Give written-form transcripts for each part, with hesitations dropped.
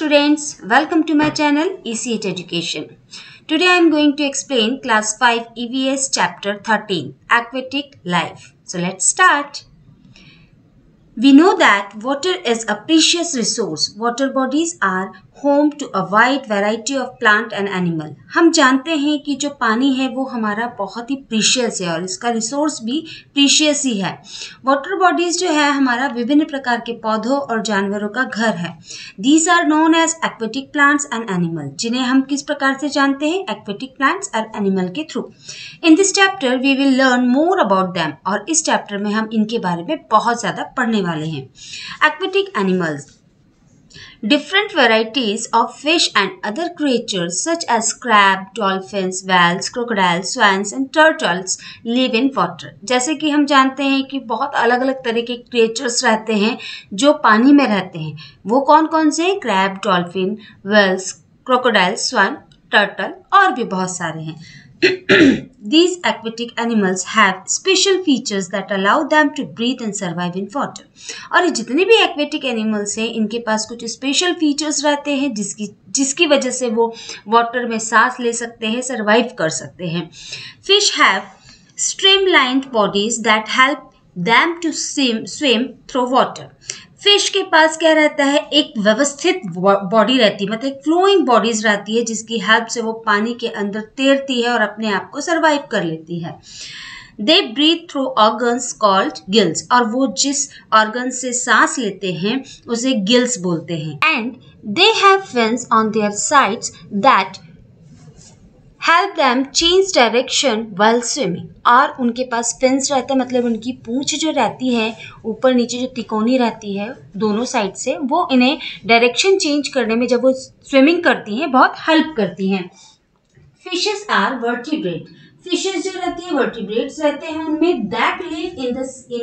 students, welcome to my channel EC8 Education. Today I am going to explain class 5 EVS chapter 13 Aquatic Life. So let's start. We know that water is a precious resource. Water bodies are home to a wide variety of plant and animal. हम जानते हैं कि जो पानी है वो हमारा बहुत ही प्रीशियस है और इसका रिसोर्स भी प्रीशियस ही है. वाटर बॉडीज जो है हमारा विभिन्न प्रकार के पौधों और जानवरों का घर है. These are known as aquatic plants and animal, जिन्हें हम किस प्रकार से जानते हैं? Aquatic plants और animal के through. In this chapter we will learn more about them और इस चैप्टर में हम इनके बारे में बहुत ज़्यादा पढ़ने वाले हैं. Aquatic animals. Different varieties of fish and other creatures such as crab, dolphins, whales, crocodiles, swans and turtles live in water. जैसे कि हम जानते हैं कि बहुत अलग अलग तरह के creatures रहते हैं जो पानी में रहते हैं. वो कौन कौन से? Crab, dolphin, whales, crocodile, swan, turtle और भी बहुत सारे हैं. These aquatic animals have special features that allow them to breathe and survive in water. और जितने भी aquatic animals हैं इनके पास कुछ special features रहते हैं जिसकी वजह से वो water में सांस ले सकते हैं, survive कर सकते हैं. Fish have streamlined bodies that help them to swim through water. Fish के पास क्या रहता है? एक व्यवस्थित बॉडी रहती है, मतलब एक फ्लोइंग बॉडीज रहती है जिसकी हेल्प से वो पानी के अंदर तैरती है और अपने आप को सरवाइव कर लेती है. They breathe through organs called gills और वो जिस ऑर्गन से सांस लेते हैं उसे गिल्स बोलते हैं. And they have fins on their sides that help them change direction while swimming. और उनके पास फिन्स रहते हैं, मतलब उनकी पूंछ जो रहती है ऊपर नीचे जो तिकोनी रहती है दोनों साइड से, वो इन्हें डायरेक्शन चेंज करने में जब वो स्विमिंग करती हैं बहुत हेल्प करती हैं. Fishes are vertebrate. फिशेस जो रहती है वर्टिब्रेट्स रहते हैं उनमें दैट लिव इन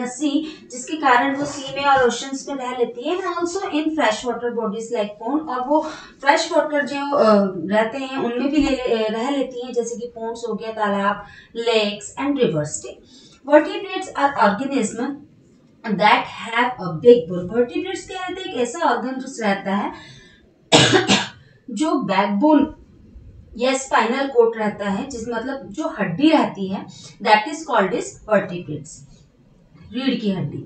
अ सी, जिसके कारण वो सी में और ओशंस में रह लेती है. And also in fresh water bodies like pond, और वो फ्रेश वाटर जो रहते हैं उनमें भी रह लेती हैं, जैसे कि पोन्ड्स हो गया, तालाब, lakes and rivers. Vertebrates are organism that have a big bone. Vertebrates क्या रहते हैं? एक ऐसा ऑर्गन रहता है जो बैकबोन या स्पाइनल कोट रहता है, जिस मतलब जो हड्डी रहती है, that is called is vertebrates, रीढ़ की हड्डी.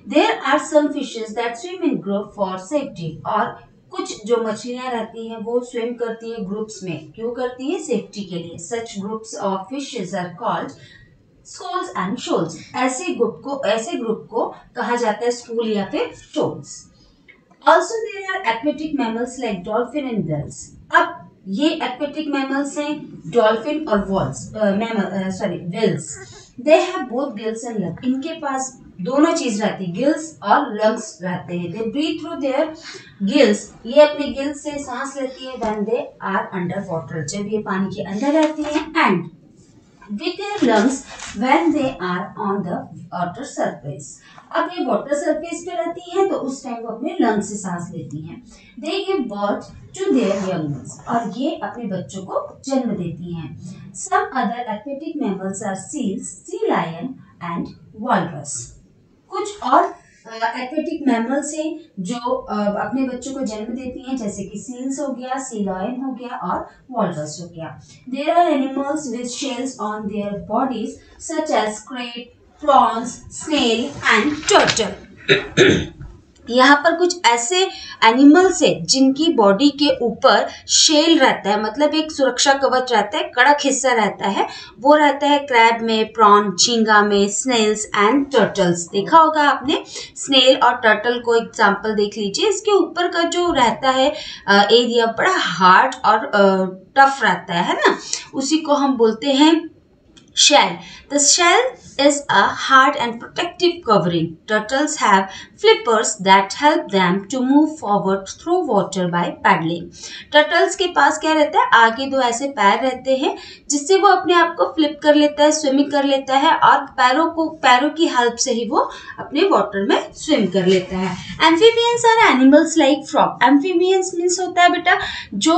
There are some fishes that swim in group for safety. और कुछ जो मछलियां रहती हैं वो स्विम करती हैं ग्रुप्स में. क्यों करती हैं? सेफ्टी के लिए. Such groups of fishes are called schools and shoals. ऐसे ग्रुप को कहा जाता है स्कूल या फिर shoals. Also there are aquatic mammals like dolphin and whales. अब ये एक्वेटिक मैमल्स हैं डॉल्फिन और whales. They have both gills and lungs. इनके पास दोनों चीज रहती है, गिल्स और लंग्स रहते हैं. They breathe through their gills. ये अपने गिल्स से सांस लेती है when they are under water, जब ये पानी के अंदर रहती है. And with their lungs when they are on the water surface. अब ये वाटर सरफेस पे रहती हैं तो उस टाइम वो अपने लंग से सांस लेती हैं. They give birth to their young ones. और ये अपने बच्चों को जन्म देती हैं. Some other aquatic mammals are seals, sea lion and walrus. कुछ और एक्वेटिक मैमल्स हैं जो अपने बच्चों को जन्म देती हैं, जैसे कि सील्स हो गया, सी लायन हो गया और वॉलरस हो गया. There are animals with shells on their bodies such as crab, prawns, snail and turtle. यहाँ पर कुछ ऐसे एनिमल्स हैं जिनकी बॉडी के ऊपर शेल रहता है, मतलब एक सुरक्षा कवच रहता है, कड़क हिस्सा रहता है. वो रहता है क्रैब में, प्रॉन, झींगा में, स्नेल्स एंड टर्टल्स. देखा होगा आपने स्नेल और टर्टल को एग्जांपल देख लीजिए. इसके ऊपर का जो रहता है एरिया बड़ा हार्ड और टफ रहता है ना, उसी को हम बोलते हैं shell. The shell is a hard and protective covering. Turtles have flippers that help them to move forward through water by paddling. Turtles के पास क्या रहता है? आगे दो ऐसे पैर रहते हैं जिससे वो अपने आप को फ्लिप कर लेता है, स्विमिंग कर लेता है और पैरों की हेल्प से ही वो अपने वाटर में स्विम कर लेता है. Amphibians are animals like frog. Amphibians means होता है बेटा जो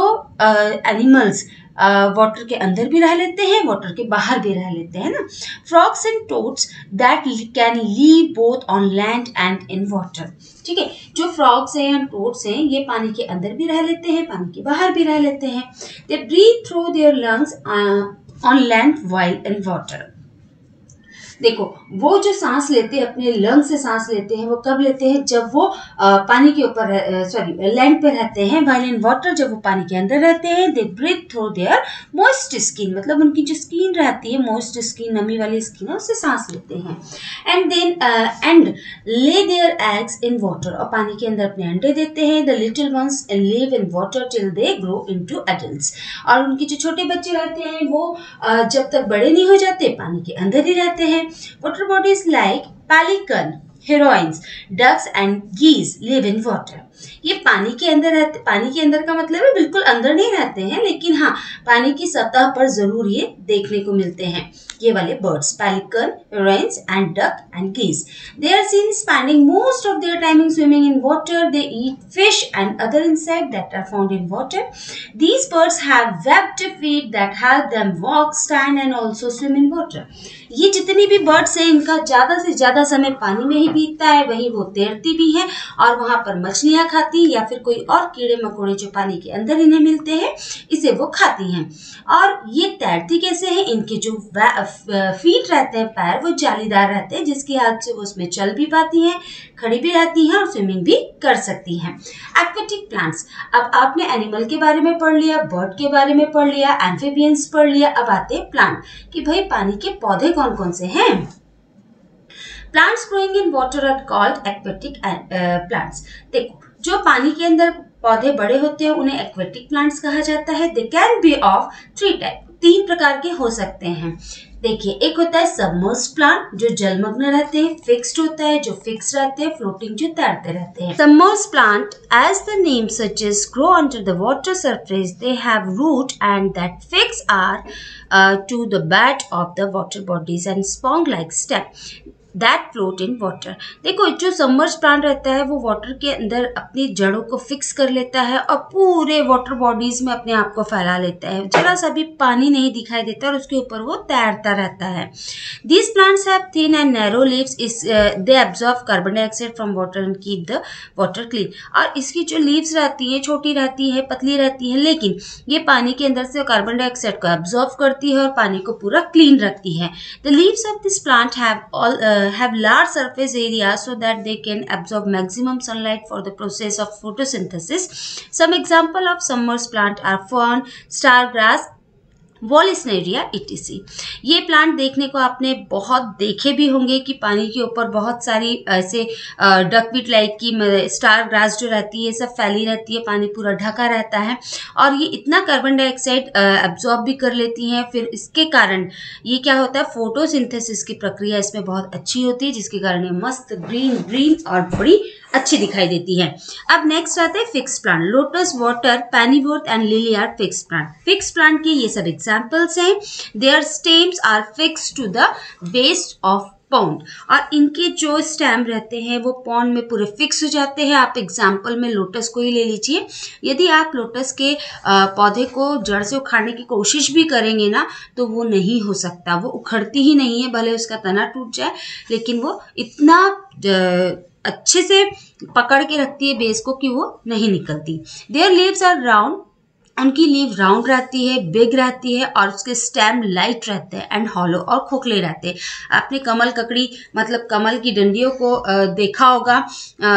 एनिमल्स वाटर के अंदर भी रह लेते हैं, वाटर के बाहर भी रह लेते हैं ना। Frogs and toads that can leave both on land and in water. ठीक है, जो फ्रॉग्स हैं या टोड्स हैं ये पानी के अंदर भी रह लेते हैं, पानी के बाहर भी रह लेते हैं। They breathe through their lungs on land while in water. देखो वो जो सांस लेते हैं अपने लंग से सांस लेते हैं वो कब लेते हैं, जब वो पानी के ऊपर लैंड पे रहते हैं। वाइल इन वाटर, जब वो पानी के अंदर रहते हैं। They breathe through their moist skin, मतलब उनकी जो स्किन रहती है, मॉइस्ट स्किन, नमी वाली स्किन है, उससे सांस लेते हैं। And then lay their eggs in water, और पानी के अंदर अपने अंडे देते हैं। The little ones live in water till they grow into adults, और उनके जो छोटे बच्चे रहते हैं वो जब तक बड़े नहीं हो जाते पानी के अंदर ही रहते हैं। Water bodies like pelican, herons, ducks and geese live in water. ये पानी के अंदर रहते, पानी के अंदर का मतलब है बिल्कुल अंदर नहीं रहते हैं, लेकिन हाँ पानी की सतह पर जरूर ये देखने को मिलते हैं ये वाले birds, pelican, herons and duck and geese. They are seen spending most of their time in swimming in water. They eat fish and other insects that are found in water. These birds have webbed feet that help them walk, stand and also swim in water. ये जितनी भी birds हैं इनका ज़्यादा से ज़्यादा समय पानी में ही बीतता है, वहीं वो तैरती भी हैं और वहाँ पर मछलियाँ खाती या फिर कोई और कीड़े मकोड़े जो पानी के अंदर इन्हें मिलते हैं इसे वो खाती हैं। और ये तैरती कैसे हैं, इनके जो फीट रहते हैं, पैर, वो जालीदार रहते हैं जिसकी हेल्प से वो उसमें चल भी पाती हैं, खड़ी भी रहती हैं और स्विमिंग भी कर सकती हैं। एक्वेटिक प्लांट्स, अब आपने एनिमल के बारे में पढ़ लिया, बर्ड के बारे में पढ़ लिया, एम्फीबियंस पढ़ लिया, अब आते हैं प्लांट कि भाई पानी के पौधे कौन कौन से हैं। Plants growing in water are called aquatic plants. देखो जो पानी के अंदर पौधे बड़े होते हैं उन्हें एक्वेटिक प्लांट्स कहा जाता है। They can be of 3 type, 3 प्रकार के हो सकते हैं। देखिए एक होता है सबमर्ज्ड प्लांट जो जलमग्न रहते हैं, फिक्स्ड होता है जो फिक्स रहते हैं, फ्लोटिंग जो तैरते रहते हैं। Submerged plant as the name suggest grow under the water surface, they have root and that fix are to the bed of the water bodies and sponge like stem that float in water. देखो जो submerge plant रहता है वो water के अंदर अपनी जड़ों को फिक्स कर लेता है और पूरे वाटर बॉडीज में अपने आप को फैला लेता है, जरा सा भी पानी नहीं दिखाई देता और उसके ऊपर वो तैरता रहता है। These plants have thin and narrow leaves, they absorb carbon dioxide from water and keep the water clean. और इसकी जो लीव्स रहती है छोटी रहती है, पतली रहती है, लेकिन ये पानी के अंदर से कार्बन डाइऑक्साइड को एब्जॉर्ब करती है और पानी को पूरा क्लीन रखती है। The leaves of this plant have large surface area so that they can absorb maximum sunlight for the process of photosynthesis. Some example of submerged plant are fern, stargrass, वॉलिस्नेरिया etc. ये plant देखने को आपने बहुत देखे भी होंगे कि पानी के ऊपर बहुत सारी ऐसे डकवीट लाइक की स्टार ग्रास जो रहती है सब फैली रहती है, पानी पूरा ढका रहता है और ये इतना कार्बन डाइऑक्साइड एब्जॉर्ब भी कर लेती हैं। फिर इसके कारण ये क्या होता है, फोटोसिंथेसिस की प्रक्रिया इसमें बहुत अच्छी होती है जिसके कारण ये मस्त ग्रीन और बड़ी अच्छी दिखाई देती है। अब नेक्स्ट आते हैं fix plant. Lotus, water, pennywort and lily are fix plant. Fix plant के ये सब एग्जांपल्स हैं। Their stems are fix to the base of pond, और इनके जो स्टेम रहते हैं वो पॉन्ड में पूरे फिक्स हो जाते हैं। आप एग्जाम्पल में लोटस को ही ले लीजिए। यदि आप लोटस के पौधे को जड़ से उखाड़ने की कोशिश भी करेंगे ना तो वो नहीं हो सकता, वो उखड़ती ही नहीं है, भले उसका तना टूट जाए लेकिन वो इतना अच्छे से पकड़ के रखती है बेस को कि वो नहीं निकलती। देयर लीव्स आर राउंड, उनकी लीव राउंड रहती है, बिग रहती है और उसके स्टेम लाइट रहते हैं एंड हॉलो और खोखले रहते हैं। आपने कमल ककड़ी मतलब कमल की डंडियों को देखा होगा,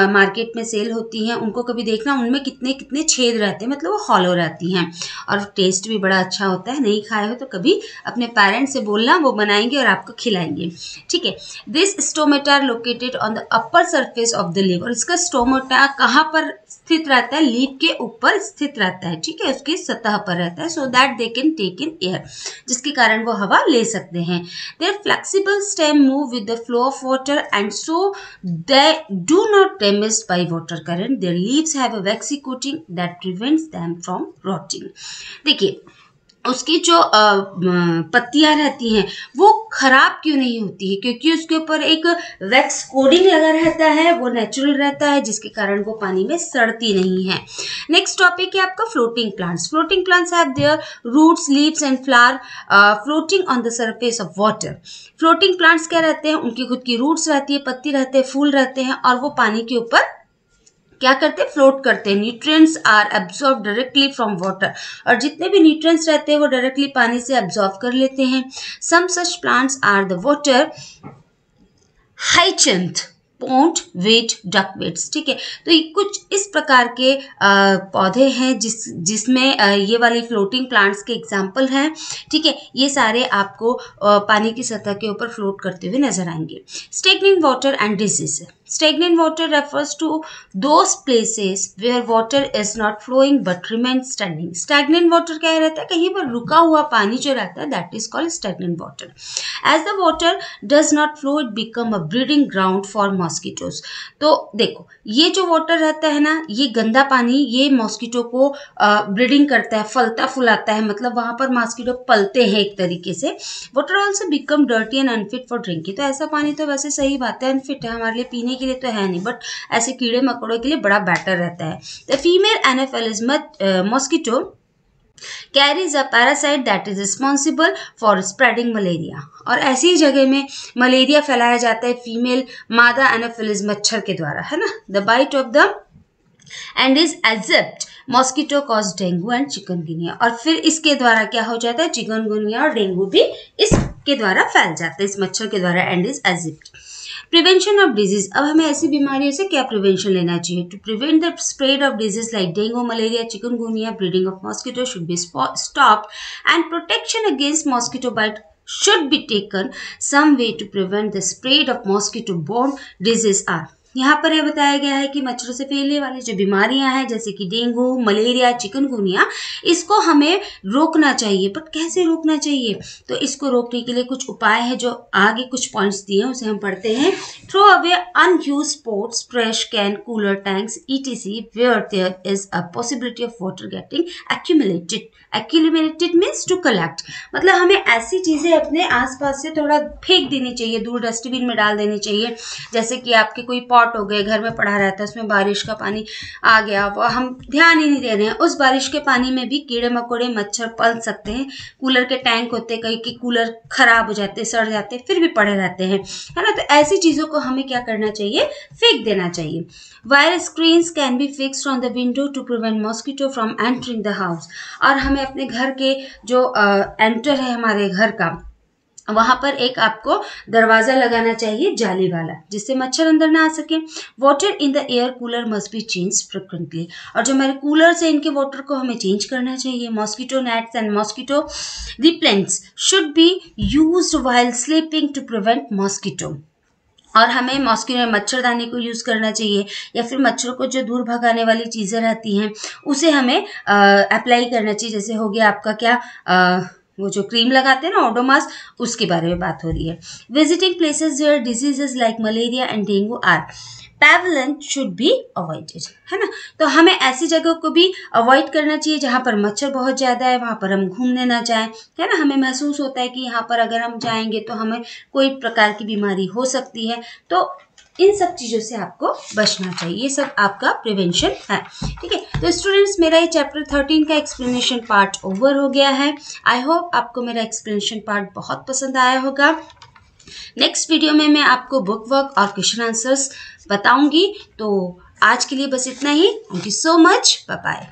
मार्केट में सेल होती हैं, उनको कभी देखना, उनमें कितने कितने छेद रहते हैं, मतलब वो हॉलो रहती हैं और टेस्ट भी बड़ा अच्छा होता है। नहीं खाए हो तो कभी अपने पेरेंट्स से बोलना, वो बनाएंगे और आपको खिलाएंगे। ठीक है। This stomata located on the upper surface of the leave, और इसका स्टोमेटा कहाँ पर स्थित रहता है, लीव के ऊपर स्थित रहता है। ठीक है, उसकी सतह पर रहता है, so that they can take in air, जिसके कारण वो हवा ले सकते हैं। Their flexible stem move with the flow of water and so they do not damaged by water current. Their leaves have a waxy coating that prevents them from rotting. देखिए उसकी जो पत्तियां रहती हैं वो खराब क्यों नहीं होती है, क्योंकि उसके ऊपर एक वैक्स कोडिंग लगा रहता है, वो नेचुरल रहता है, जिसके कारण वो पानी में सड़ती नहीं है। नेक्स्ट टॉपिक है आपका floating plants. Floating plants have their roots, leaves and flower floating on the surface of water. Floating plants क्या रहते हैं, उनकी खुद की रूट्स रहती है, पत्ती रहते हैं, फूल रहते हैं, और वो पानी के ऊपर क्या करते हैं, फ्लोट करते हैं। Nutrients are absorb directly from water, और जितने भी न्यूट्रिएंट्स रहते हैं वो डायरेक्टली पानी से एब्जॉर्ब कर लेते हैं। Some such plants are the water hyacinth, pond weed, duckweeds. ठीक है, तो ये कुछ इस प्रकार के पौधे हैं जिसमें ये वाली फ्लोटिंग प्लांट्स के एग्जाम्पल हैं। ठीक है, ये सारे आपको पानी की सतह के ऊपर फ्लोट करते हुए नजर आएंगे। Stagnant water and disease. Stagnant water refers to those places where water is not flowing but remains standing. Stagnant water क्या रहता है, कहीं पर रुका हुआ पानी जो रहता है, that is called stagnant water. As the water does not flow, it become a breeding ground for mosquitoes. तो देखो, ये जो वाटर रहता है ना, ये गंदा पानी, ये मॉस्किटो को ब्रीडिंग करता है, फलता फुलाता है, मतलब वहां पर मॉस्किटो पलते हैं एक तरीके से। Water also become dirty and unfit for drinking. तो ऐसा पानी तो वैसे सही बात है, अनफिट है हमारे लिए पीने के लिए तो है नहीं, बट ऐसे कीड़े मकोड़ों के लिए बड़ा बेटर रहता है। The female Anopheles mosquito carries a parasite that is responsible for spreading malaria. और ऐसी ही जगह में मलेरिया फैलाया जाता है फीमेल मादा एनाफेलिस मच्छर के द्वारा, है ना। The bite of the Aedes aegypti mosquito cause dengue and chikungunya. और फिर इसके द्वारा क्या हो जाता है, चिकनगुनिया और डेंगू भी इसके द्वारा फैल जाता है, इस मच्छर के द्वारा। Aedes aegypti. Prevention of disease. अब हमें ऐसी बीमारियों से क्या प्रिवेंशन लेना चाहिए। To prevent the spread of disease like dengue, malaria, chikungunya, breeding of mosquito should be stopped and protection against mosquito bite should be taken. Some way to prevent the spread of mosquito borne disease are। यहाँ पर यह बताया गया है कि मच्छरों से फैलने वाली जो बीमारियां हैं जैसे कि डेंगू, मलेरिया, चिकनगुनिया, इसको हमें रोकना चाहिए। बट कैसे रोकना चाहिए, तो इसको रोकने के लिए कुछ उपाय है जो आगे कुछ पॉइंट्स दिए हैं, उसे हम पढ़ते हैं। Throw away unused pots, trash can, cooler tanks etc where there is a possibility of water getting accumulated। accumulated means to collect, मतलब हमें ऐसी चीजें अपने आसपास से थोड़ा फेंक देनी चाहिए, दूर डस्टबिन में डाल देनी चाहिए। जैसे कि आपके कोई पॉट हो गए, घर में पड़ा रहता है, उसमें बारिश का पानी आ गया, वो हम ध्यान ही नहीं दे रहे हैं, उस बारिश के पानी में भी कीड़े मकोड़े मच्छर पल सकते हैं। कूलर के टैंक होते हैं, कई के कूलर खराब हो जाते, सड़ जाते, फिर भी पड़े रहते हैं, है ना। तो ऐसी चीजों को हमें क्या करना चाहिए, फेंक देना चाहिए। Wire screens can be fixed on the window to prevent mosquito from entering the house. और हमें अपने घर के जो एंटर है हमारे घर का, वहां पर एक आपको दरवाजा लगाना चाहिए जाली वाला, जिससे मच्छर अंदर ना आ सके। Water in the air cooler must be change frequently. और जो हमारे कूलर से इनके वाटर को हमें चेंज करना चाहिए। Mosquito nets and mosquito repellents should be used while sleeping to prevent mosquito. और हमें मॉस्किटो मच्छरदानी को यूज करना चाहिए, या फिर मच्छरों को जो दूर भगाने वाली चीजें रहती हैं उसे हमें अप्लाई करना चाहिए। जैसे हो गया आपका क्या वो जो क्रीम लगाते हैं ना, ओडोमॉस, उसके बारे में बात हो रही है। Visiting places where diseases like malaria and dengue are prevalent should be avoided, है ना। तो हमें ऐसी जगह को भी अवॉइड करना चाहिए जहाँ पर मच्छर बहुत ज़्यादा है, वहाँ पर हम घूमने ना जाएं, है ना। हमें महसूस होता है कि यहाँ पर अगर हम जाएंगे तो हमें कोई प्रकार की बीमारी हो सकती है, तो इन सब चीज़ों से आपको बचना चाहिए। ये सब आपका प्रिवेंशन है, ठीक है। तो स्टूडेंट्स, मेरा ये चैप्टर 13 का एक्सप्लेनेशन पार्ट ओवर हो गया है। आई होप आपको मेरा एक्सप्लेनेशन पार्ट बहुत पसंद आया होगा। नेक्स्ट वीडियो में मैं आपको बुक वर्क और क्वेश्चन आंसर्स बताऊंगी। तो आज के लिए बस इतना ही। Thank you so much, bye bye.